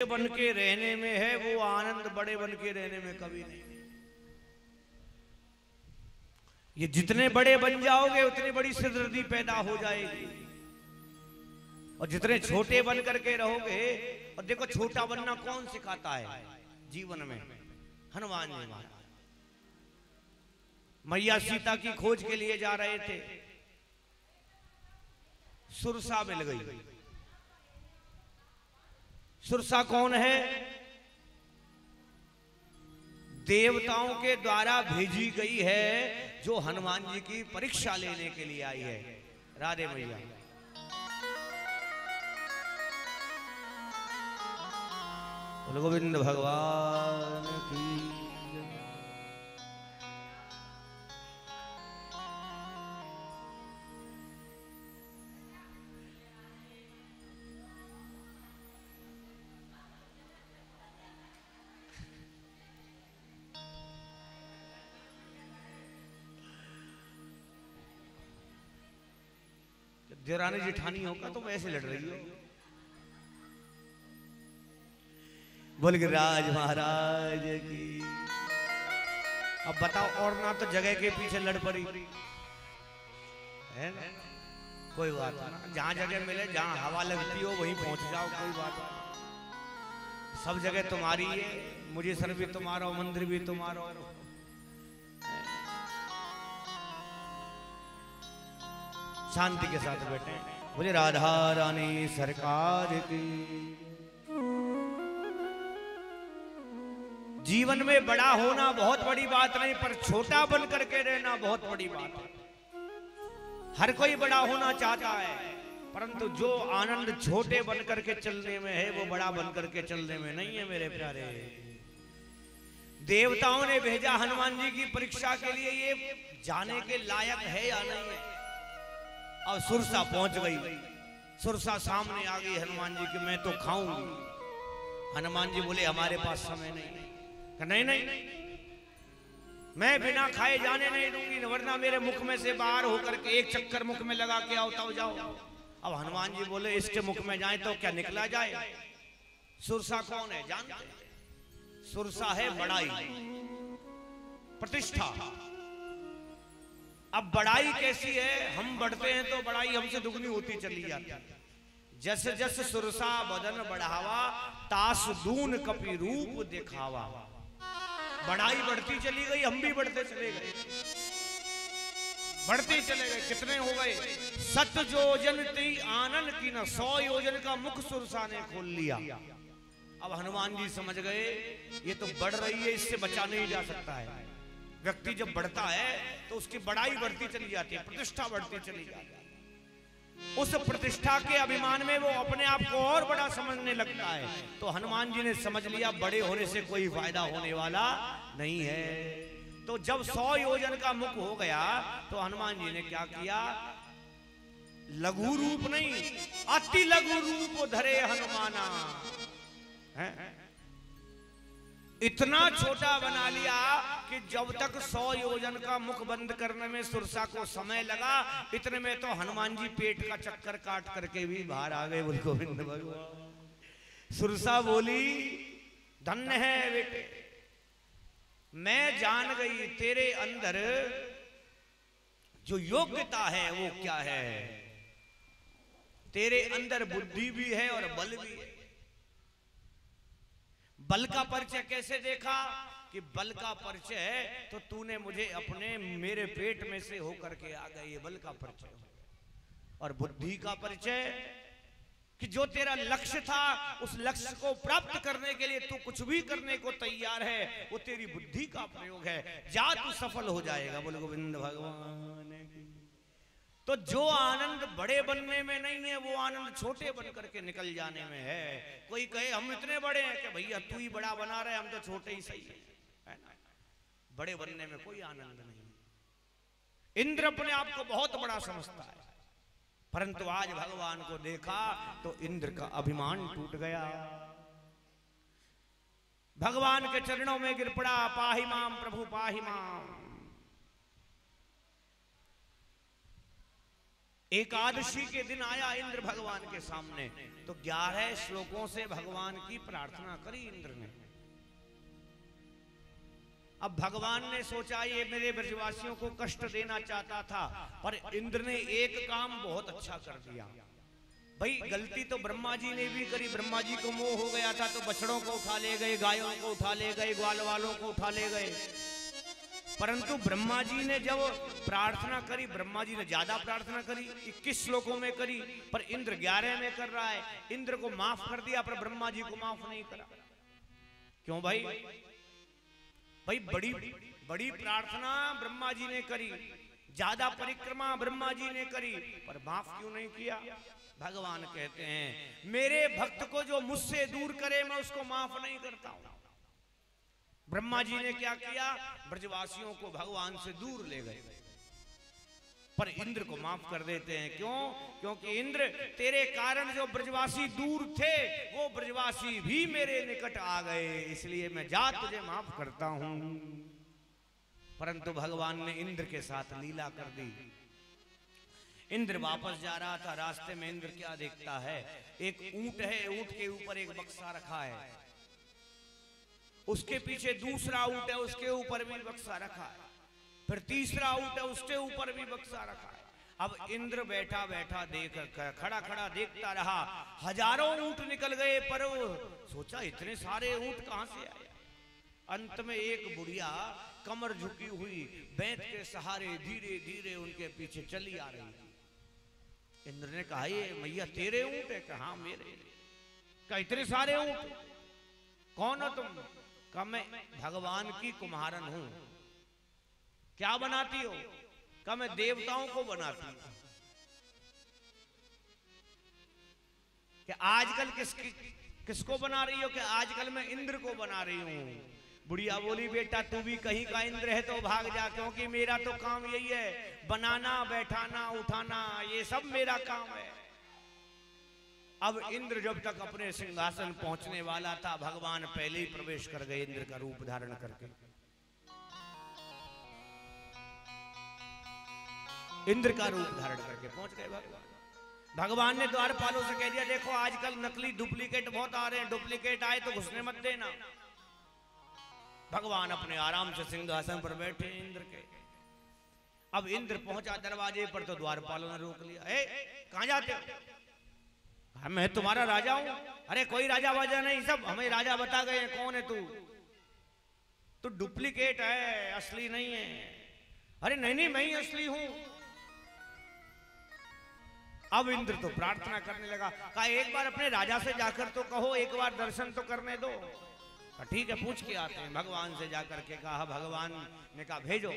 बन के रहने में है, वो आनंद बड़े बन के रहने में कभी नहीं। ये जितने बड़े बन जाओगे उतनी बड़ी सिरदर्दी पैदा हो जाएगी, और जितने छोटे बन करके रहोगे। और देखो, छोटा बनना कौन सिखाता है जीवन में? हनुमान जी महाराज। मैया सीता की खोज के लिए जा रहे थे, सुरसा मिल गई। सुरसा कौन है? देवताओं के द्वारा भेजी गई है, जो हनुमान जी की परीक्षा लेने के लिए आई है। राधे मैया। बोलो गोविंद भगवान की। देवरानी जेठानी होगा तो वैसे लड़ रही हो। बोल गिरिराज महाराज की। अब बताओ, और ना तो जगह के पीछे लड़ पड़ी है ना? कोई बात ना, जहां जगह मिले, जहां हवा लगती हो वहीं पहुंच जाओ, कोई बात नहीं। सब जगह तुम्हारी है, मुझे सर भी तुम्हारा, मंदिर भी तुम्हारा। शांति के साथ बैठे। मुझे राधा रानी सरकार की। जीवन में बड़ा होना बहुत बड़ी बात नहीं, पर छोटा बन करके रहना बहुत बड़ी बात है। हर कोई बड़ा होना चाहता है, परंतु जो आनंद छोटे बन करके चलने में है, वो बड़ा बन करके चलने में नहीं है मेरे प्यारे। देवताओं ने भेजा हनुमान जी की परीक्षा के लिए, ये जाने के लायक है या नहीं है। और सुरसा पहुंच गई। सुरसा सामने आ गई हनुमान जी की, मैं तो खाऊंगी। हनुमान जी बोले, हमारे पास समय नहीं। नहीं नहीं, मैं बिना खाए जाने नहीं दूंगी, वरना मेरे मुख में से बाहर होकर के एक चक्कर मुख में लगा के आओ तो जाओ। अब हनुमान जी बोले, इसके मुख में जाए तो क्या निकला जाए? सुरसा कौन है जानते हैं? सुरसा है बड़ाई, प्रतिष्ठा। अब बड़ाई कैसी है? हम बढ़ते हैं तो बड़ाई हमसे दुगनी होती चली जाती है। जस जस सुरसा बदन बढ़ावा, तास दून कपि रूप दिखावा। बड़ाई बढ़ती चली गई, हम भी बढ़ते चले गए, बढ़ते चले गए। कितने हो गए? 7 योजन ती आनन की न, 100 योजन का मुख सुरसा ने खोल लिया। अब हनुमान जी समझ गए, ये तो बढ़ रही है, इससे बचा नहीं जा सकता है। व्यक्ति जब बढ़ता है तो उसकी बड़ाई बढ़ती चली जाती है, प्रतिष्ठा बढ़ती चली जाती है। उस प्रतिष्ठा के अभिमान में वो अपने आप को और बड़ा समझने लगता है। तो हनुमान जी ने समझ लिया, बड़े होने से कोई फायदा होने वाला नहीं है। तो जब 100 योजन का मुख हो गया, तो हनुमान जी ने क्या किया? लघु रूप नहीं, अति लघु रूप धरे हनुमाना है। इतना छोटा बना लिया कि जब तक 100 योजन का मुख बंद करने में सुरसा को समय लगा, इतने में तो हनुमान जी पेट का चक्कर काट करके भी बाहर आ गए। बोल गोविंद भगवान। सुरसा बोली, धन्य है बेटे, मैं जान गई तेरे अंदर जो योग्यता है वो क्या है। तेरे अंदर बुद्धि भी है और बल भी है। बल का परिचय कैसे देखा? कि बल का परिचय है तो तूने मुझे अपने मेरे पेट में से होकर के आ गई, ये बल का परिचय। और बुद्धि का परिचय कि जो तेरा लक्ष्य था, उस लक्ष्य को प्राप्त करने के लिए तू कुछ भी करने को तैयार है, वो तेरी बुद्धि का प्रयोग है। जा, तू सफल हो जाएगा। बोलो गोविंद भगवान की। तो जो आनंद बड़े बनने में नहीं है, वो आनंद छोटे बन करके निकल जाने में है। कोई कहे हम इतने बड़े हैं कि भैया तू ही बड़ा बना रहे, हम तो छोटे ही सही है ना? बड़े बनने में कोई आनंद नहीं। इंद्र अपने आप को बहुत बड़ा समझता है, परंतु आज भगवान को देखा तो इंद्र का अभिमान टूट गया। भगवान के चरणों में गिर पड़ा, पाहि माम प्रभु पाहि माम। एकादशी के दिन आया इंद्र भगवान के सामने, तो 11 श्लोकों से भगवान की प्रार्थना करी इंद्र ने। अब भगवान ने सोचा ये मेरे ब्रजवासियों को कष्ट देना चाहता था, पर इंद्र ने एक काम बहुत अच्छा कर दिया। भाई गलती तो ब्रह्मा जी ने भी करी, ब्रह्मा जी को मोह हो गया था तो बछड़ों को उठा ले गए, गायों को उठा ले गए, ग्वाल वालों को उठा ले गए। परंतु ब्रह्मा जी ने जब प्रार्थना करी, ब्रह्मा जी ने ज्यादा प्रार्थना करी, 21 श्लोकों में करी, पर इंद्र 11 में कर रहा है। इंद्र को माफ कर दिया पर ब्रह्मा जी को माफ नहीं करा। क्यों भाई? भाई बड़ी बड़ी प्रार्थना ब्रह्मा जी ने करी, ज्यादा परिक्रमा ब्रह्मा जी ने करी, पर माफ क्यों नहीं किया? भगवान कहते हैं मेरे भक्त को जो मुझसे दूर करे मैं उसको माफ नहीं करता हूं। ब्रह्मा जी ने क्या किया? ब्रजवासियों को भगवान से दूर ले गए, पर इंद्र को माफ कर देते हैं। क्यों? क्योंकि इंद्र तेरे कारण जो ब्रजवासी दूर थे वो ब्रजवासी भी मेरे निकट आ गए, इसलिए मैं जा तुझे माफ करता हूं। परंतु भगवान ने इंद्र के साथ लीला कर दी। इंद्र वापस जा रहा था, रास्ते में इंद्र क्या देखता है? एक ऊंट है, ऊंट के ऊपर एक बक्सा रखा है, उसके पीछे दूसरा ऊंट है, उसके ऊपर भी बक्सा रखा है, फिर तीसरा ऊंट है, उसके ऊपर भी बक्सा रखा है। अब इंद्र बैठा बैठा खड़ा खड़ा देखता रहा, हजारों ऊंट निकल गए, पर सोचा इतने सारे ऊंट कहां से आए? अंत में एक बुढ़िया कमर झुकी हुई बैठ के सहारे धीरे धीरे उनके पीछे चली आ रही थी। इंद्र ने कहा ये मैया तेरे ऊंट है? कहा मेरे। कहा इतने सारे ऊंट? कौन हो तुम? कहा मैं भगवान की कुम्हारन हूं। क्या बनाती हो? कहा मैं देवताओं को बनाती हूं। कि आजकल किसको बना रही हो? कि आजकल मैं इंद्र को बना रही हूं। बुढ़िया बोली बेटा तू भी कहीं का इंद्र है तो भाग जा, क्योंकि मेरा तो काम यही है, बनाना बैठाना उठाना ये सब मेरा काम है। अब इंद्र जब तक अपने सिंहासन पहुंचने वाला था, भगवान पहले ही प्रवेश कर गए इंद्र का रूप धारण करके। इंद्र का रूप धारण करके पहुंच गए भगवान। भगवान ने द्वारपालों से कह दिया देखो आजकल नकली डुप्लीकेट बहुत आ रहे हैं, डुप्लीकेट आए तो घुसने मत देना। भगवान अपने आराम से सिंहासन पर बैठे इंद्र के। अब इंद्र पहुंचा दरवाजे पर तो द्वारपालों ने रोक लिया। कहां जाते हो? मैं तुम्हारा राजा हूं। अरे कोई राजा वाजा नहीं, सब हमें राजा बता गए हैं। कौन है तू? तू डुप्लीकेट है, असली नहीं है। अरे नहीं नहीं मैं ही असली हूं। अब इंद्र तो प्रार्थना करने लगा, कहा एक बार अपने राजा से जाकर तो कहो, एक बार दर्शन तो करने दो। ठीक है पूछ के आते हैं। भगवान से जाकर के कहा, भगवान ने कहा भेजो।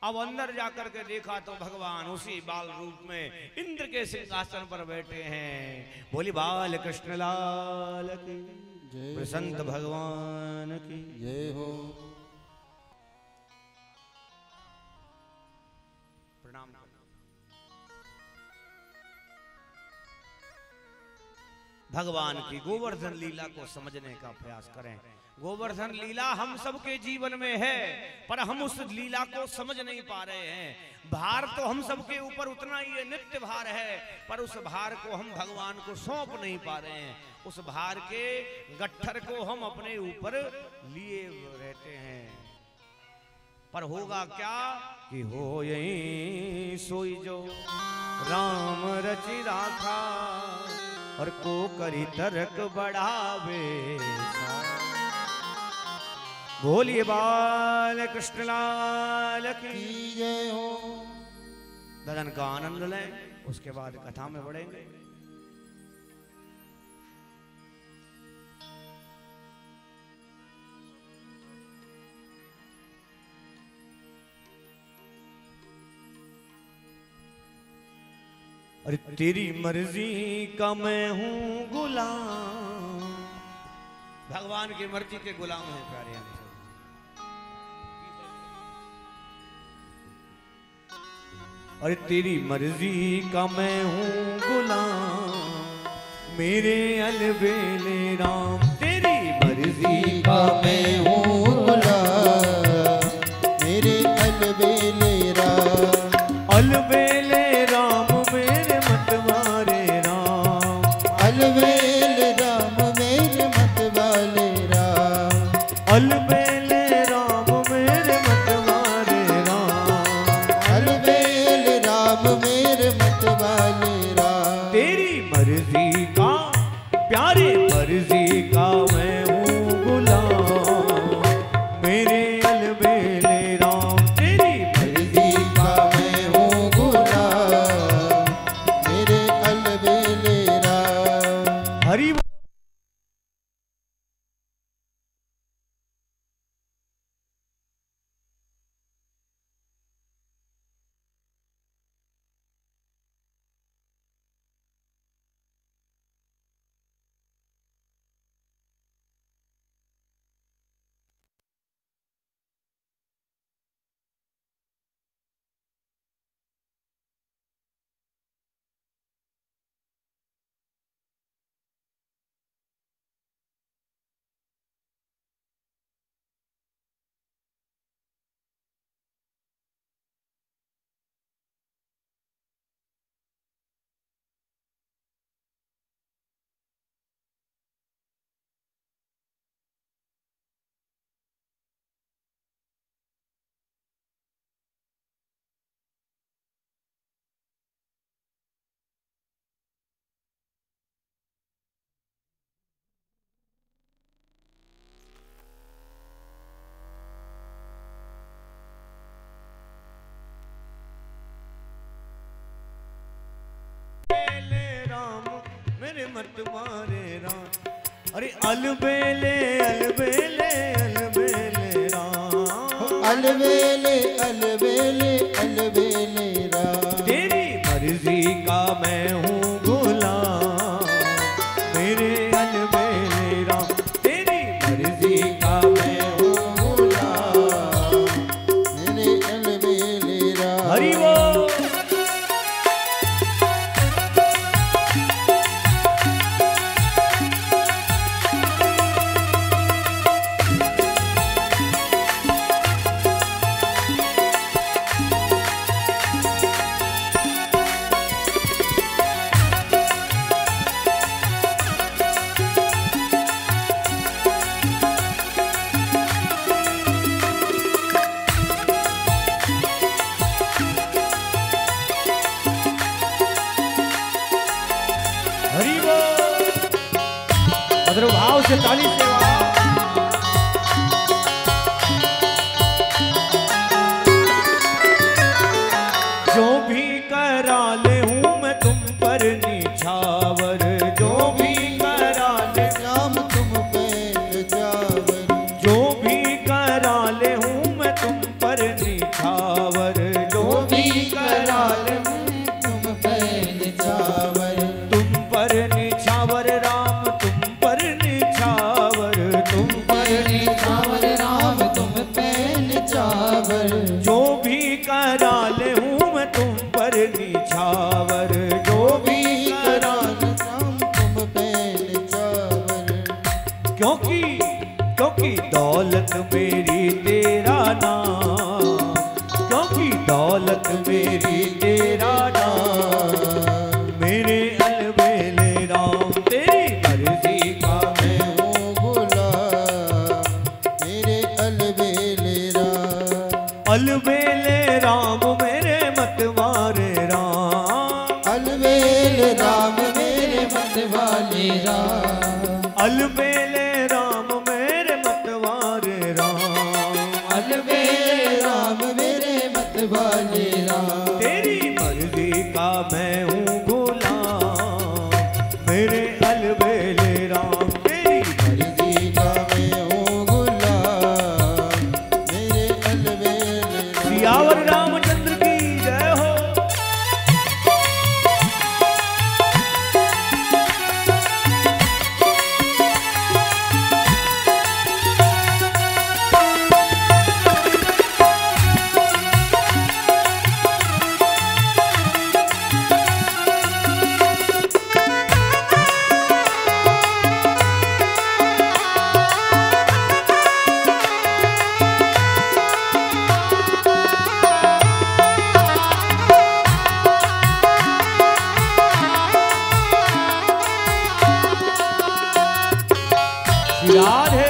अब अंदर जाकर के देखा तो भगवान उसी बाल रूप में इंद्र के सिंहासन पर बैठे हैं। बोली बाल कृष्ण लाल की जय, संत भगवान की जय हो। प्रणाम। भगवान की गोवर्धन लीला को समझने का प्रयास करें। गोवर्धन लीला हम सबके जीवन में है, पर हम उस लीला को समझ नहीं पा रहे हैं। भार तो हम सबके ऊपर उतना ही है, नित्य भार है, पर उस भार को हम भगवान को सौंप नहीं पा रहे हैं। उस भार के गट्ठर को हम अपने ऊपर लिए रहते हैं। पर होगा क्या कि हो यही सोई जो राम रचि राखा, और को करी तर्क बढ़ावे। बोलिए बाल कृष्ण लाल की जय हो। भजन का आनंद लें, उसके बाद कथा में बढ़ेंगे। अरे तेरी मर्जी का मैं हूं गुलाम। भगवान की मर्जी के गुलाम हैं प्यारे हम सब। अरे तेरी मर्जी का मैं हूं गुलाम, मेरे अलबेले राम। तेरी मर्जी का मैं हूं गुलाम, मेरे अलबेले राम। अलबेले राम अलबेले राम मेरे मतवाले राम, अलबेले राम मेरे मतवाले राम। तेरी मर्जी का प्यारे मर्जी का मैं हूँ गुलाम, मेरे अलबेले राम तेरी मर्जी का मैं हूँ गुलाम, मेरे अलबेले राम। हरि मतवारे राम, अरे अलबेले अलबेले अलबेले राम, अलबेले अलबेले अलबेले राम। तेरी मर्जी का मैं हूँ गुलाम, मेरे अलबेले राम तेरी मर्जी का मैं हूँ गुलाम, मेरे अलबेले राम। हरि वो भाव से ताली सेवा। जो भी करा ले हूँ मैं तुम पर निछावर, जो भी करा ले राम तुम पे निछावर, जो भी करा ले हूँ मैं तुम पर निछावर, जो भी करा ले तुम पे निछावर, तुम पर निछावर राम तुम पर निछावर, तुम पर निछावर राम तुम पे निछावर। जो भी करा ले हूँ मैं तुम पर निछावर, जो भी करा ले राम तुम पे निछावर। क्योंकि क्योंकि दौलत मेरी तेरा नाम, क्योंकि दौलत मेरी तेरा नाम, मेरे अलबेले राम तेरी मर्जी का मैं हूँ गुलाम, मेरे अलबेले राम। अलबेले राम मेरे मतवारे राम, अलबेले राम मेरे मतवाले राम, अलबेले राम मेरे मतवारे राम, अलबेले राम मेरे मतवाले राम। तेरी मर्जी का मैं हूँ गुलाम, मेरे अलबेले राम तेरी मर्जी का मैं हूँ गुलाम, मेरे अलबेले राम। सियावर रामचंद्र की जय हो। राधे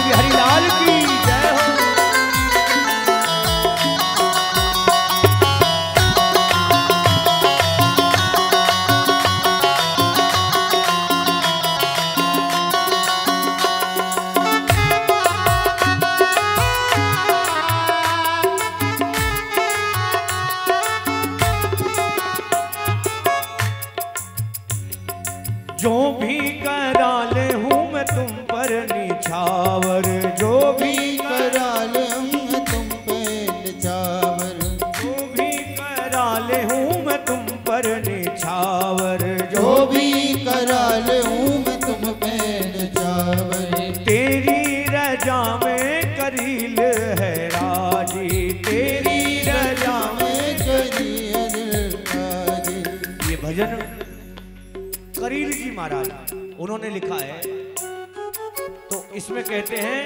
बिहारी लाल की जय हो। जो भी करा ले हूँ मैं तुम पर निछावर, जो भी करा ले हूँ तुम पे निछावर, जो भी करा ले हूँ मैं तुम पर निछावर, जो भी करा ले हूँ मैं तुम पे निछावर। तेरी रजा में करील है राजी, तेरी रजा में करील राजी। ये भजन करील जी महाराज उन्होंने लिखा है। तो इसमें कहते हैं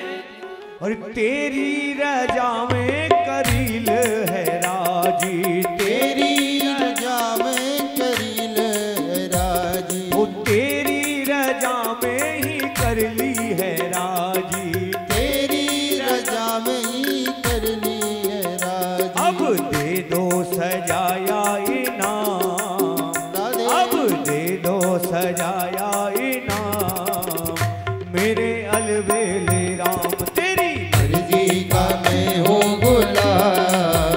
और तेरी रजा में करील है राजी, तेरी रजा में करील है राजी, वो तेरी रजा में ही कर ली है राजी, तेरी रजा में ही कर ली है राजी। अब दे दो सजाया इनाम, अब दे दो सजाया इनाम, मेरे अलबेले राम तेरी मर्जी का मैं हूँ गुलाम,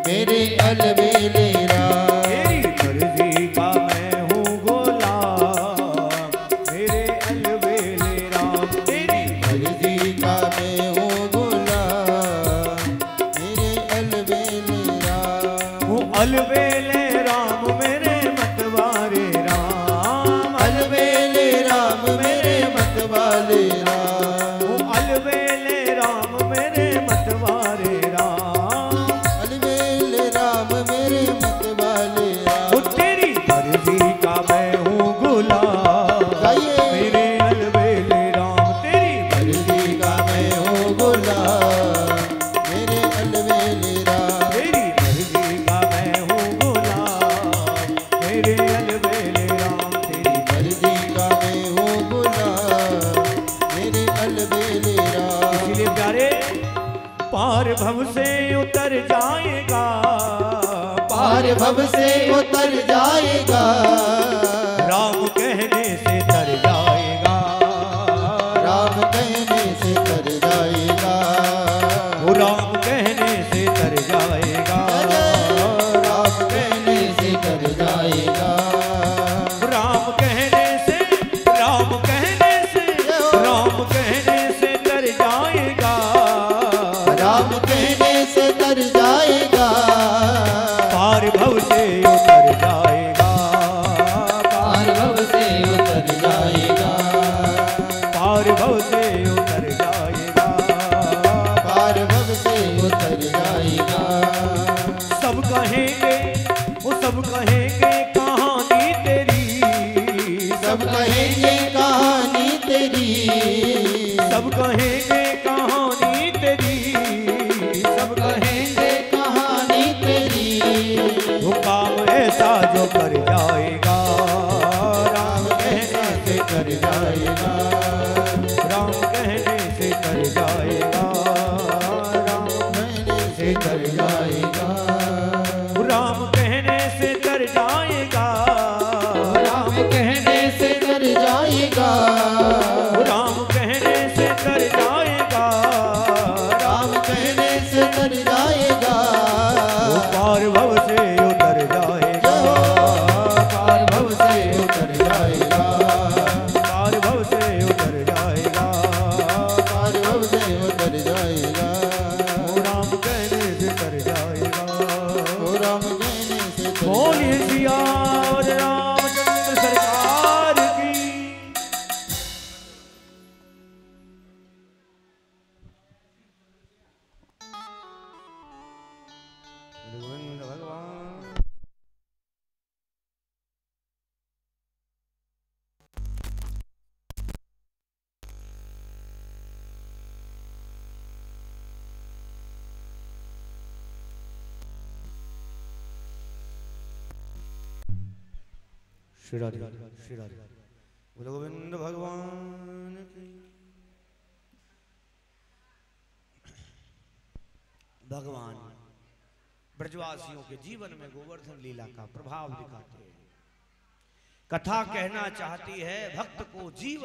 मेरे अलबेले राम, तेरी मर्जी का मैं हूँ गुलाम, मेरे अलबेले राम तेरी मर्जी का मैं हूँ गुलाम, मेरे अलबेले राम। हूँ अलबेले राम मेरे मतवारे राम, अलबेले राम मेरे मतवाले राम, हूँ अलबेले राम मेरे मतवारे राम, अलबेले राम मेरे मतवाले राम। वो तेरी मर्जी का मैं हूँ गुलाम, गाइए। मेरे अलबेले राम तेरी मर्जी का मैं हूँ गुलाम, मेरे अलबेले राम, तेरी मर्जी का मैं हूँ गुलाम, मेरे अलबेले राम तेरी मर्जी का मैं हूँ गुलाम, मेरे अलबेले राम। इसलिए प्यारे पार भव से उतर जाएगा, पार भव से उतर जाएगा, राम कहने से तर जाएगा, राम कहने से तर जाएगा, वो राम कहने से तर जाएगा, राम कहने से तर जाएगा, राम कहने से, राम कहने से, राम कहने से तर जाएगा, राम कहने से तर जाएगा, पार भव से उतर जाएगा, पार भव से उतर जाएगा, पार भव से उतर जाएगा, पार भव से उतर जाएगा। सब कहेंगे, वो सब कहेंगे कहानी तेरी, सब कहेंगे कहानी तेरी, सब कहेंगे कहानी तेरी, सब कहेंगे कहानी तेरी, वो काम ऐसा जो कर जाएगा, राम कहने से कर जाएगा, राम कहने से कर जाएगा, राम कहने से कर जाएगा, राम कहने से कर जाएगा, राम कहने से कर जाएगा, राम कहने से कर जाएगा, राम कहने से कर जाएगा, वो पार भव से उतर जाएगा, पार भव से उतर जाएगा, पार भव से उतर जाएगा, पार भव से उतर जाएगा, वो राम कहने से कर जाएगा। ओ राम कहने से कर बोलिए सिया और रामचंद्र सरकार की। गोविंद भगवान श्री राधे श्री राधे बोलो गोविंद भगवान की। भगवान ब्रजवासियों के जीवन में गोवर्धन लीला का प्रभाव दिखाते हैं। कथा कहना चाहती है भक्त को जीवन